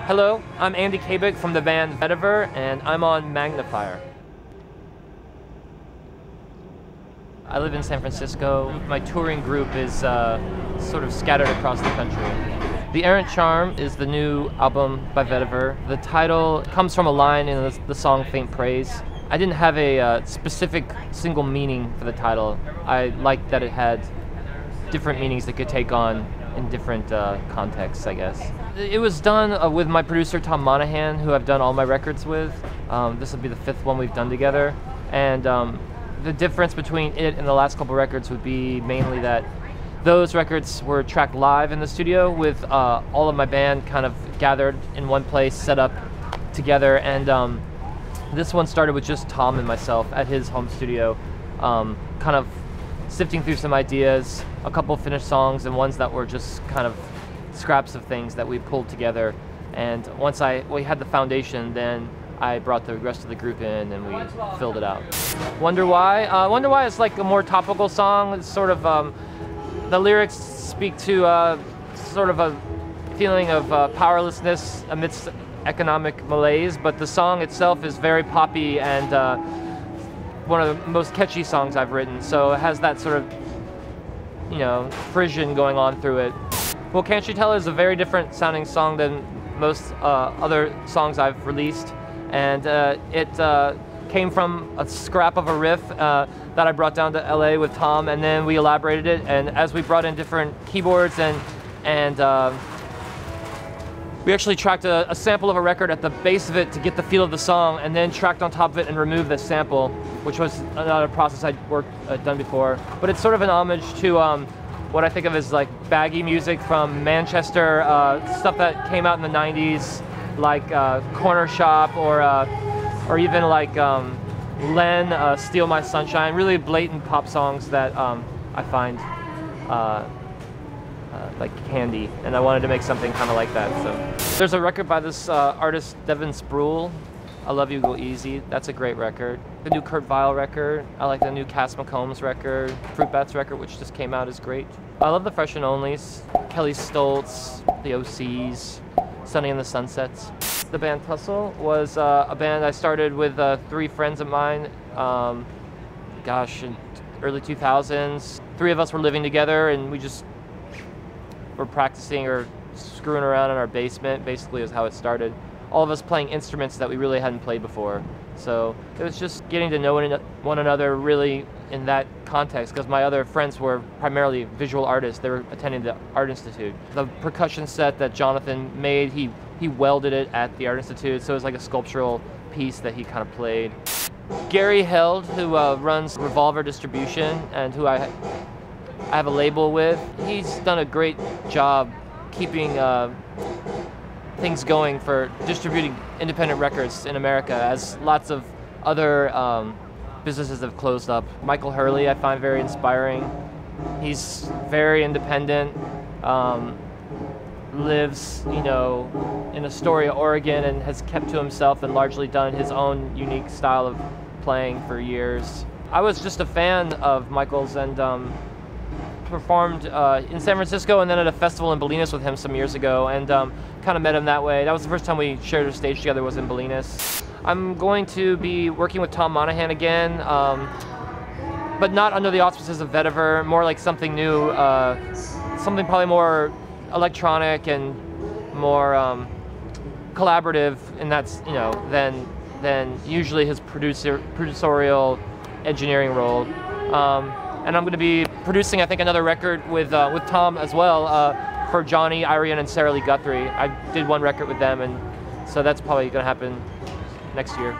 Hello, I'm Andy Kabik from the band Vetiver, and I'm on Magnifier. I live in San Francisco. My touring group is sort of scattered across the country. The Errant Charm is the new album by Vetiver. The title comes from a line in the song Faint Praise. I didn't have a specific single meaning for the title. I liked that it had different meanings that could take on in different contexts, I guess. It was done with my producer Tom Monahan, who I've done all my records with. This will be the 5th one we've done together. And the difference between it and the last couple records would be mainly that those records were tracked live in the studio with all of my band kind of gathered in one place, set up together. And this one started with just Tom and myself at his home studio, kind of sifting through some ideas, a couple finished songs and ones that were just kind of scraps of things that we pulled together. And once we had the foundation, then I brought the rest of the group in and we filled it out. Wonder Why? Wonder Why is like a more topical song. It's sort of, the lyrics speak to sort of a feeling of powerlessness amidst economic malaise, but the song itself is very poppy and one of the most catchy songs I've written, so it has that sort of, you know, frisson going on through it. Well, Can't You Tell is a very different sounding song than most other songs I've released, and it came from a scrap of a riff that I brought down to LA with Tom, and then we elaborated it, and as we brought in different keyboards and we actually tracked a sample of a record at the base of it to get the feel of the song, and then tracked on top of it and removed the sample, which was another process I'd done before. But it's sort of an homage to what I think of as like baggy music from Manchester, stuff that came out in the 90s, like Corner Shop or even like Len, Steal My Sunshine, really blatant pop songs that I find like candy, and I wanted to make something kind of like that. So there's a record by this artist Devin Sproul, I Love You Go Easy. That's a great record. The new Kurt Vile record. I like the new Cass McCombs record. Fruit Bats record, which just came out, is great. I love the Fresh and Onlys, Kelly Stoltz, the OCs, Sunny and the Sunsets. The band Tussle was a band I started with 3 friends of mine, gosh, in early 2000s. 3 of us were living together and we just were practicing or screwing around in our basement, basically is how it started. All of us playing instruments that we really hadn't played before. So it was just getting to know one another really in that context, because my other friends were primarily visual artists. They were attending the Art Institute. The percussion set that Jonathan made, he welded it at the Art Institute, so it was like a sculptural piece that he kind of played. Gary Held, who runs Revolver Distribution and who I have a label with, he's done a great job keeping things going for distributing independent records in America, as lots of other businesses have closed up. Michael Hurley I find very inspiring. He's very independent, lives, you know, in Astoria, Oregon, and has kept to himself and largely done his own unique style of playing for years. I was just a fan of Michael's and performed in San Francisco and then at a festival in Bolinas with him some years ago, and kind of met him that way. That was the first time we shared a stage together, was in Bolinas. I'm going to be working with Tom Monahan again, but not under the auspices of Vetiver, more like something new, something probably more electronic and more collaborative, and that's, you know, than usually his producerial engineering role. And I'm going to be producing, I think, another record with Tom as well, for Johnny Irian and Sarah Lee Guthrie. I did one record with them, and so that's probably going to happen next year.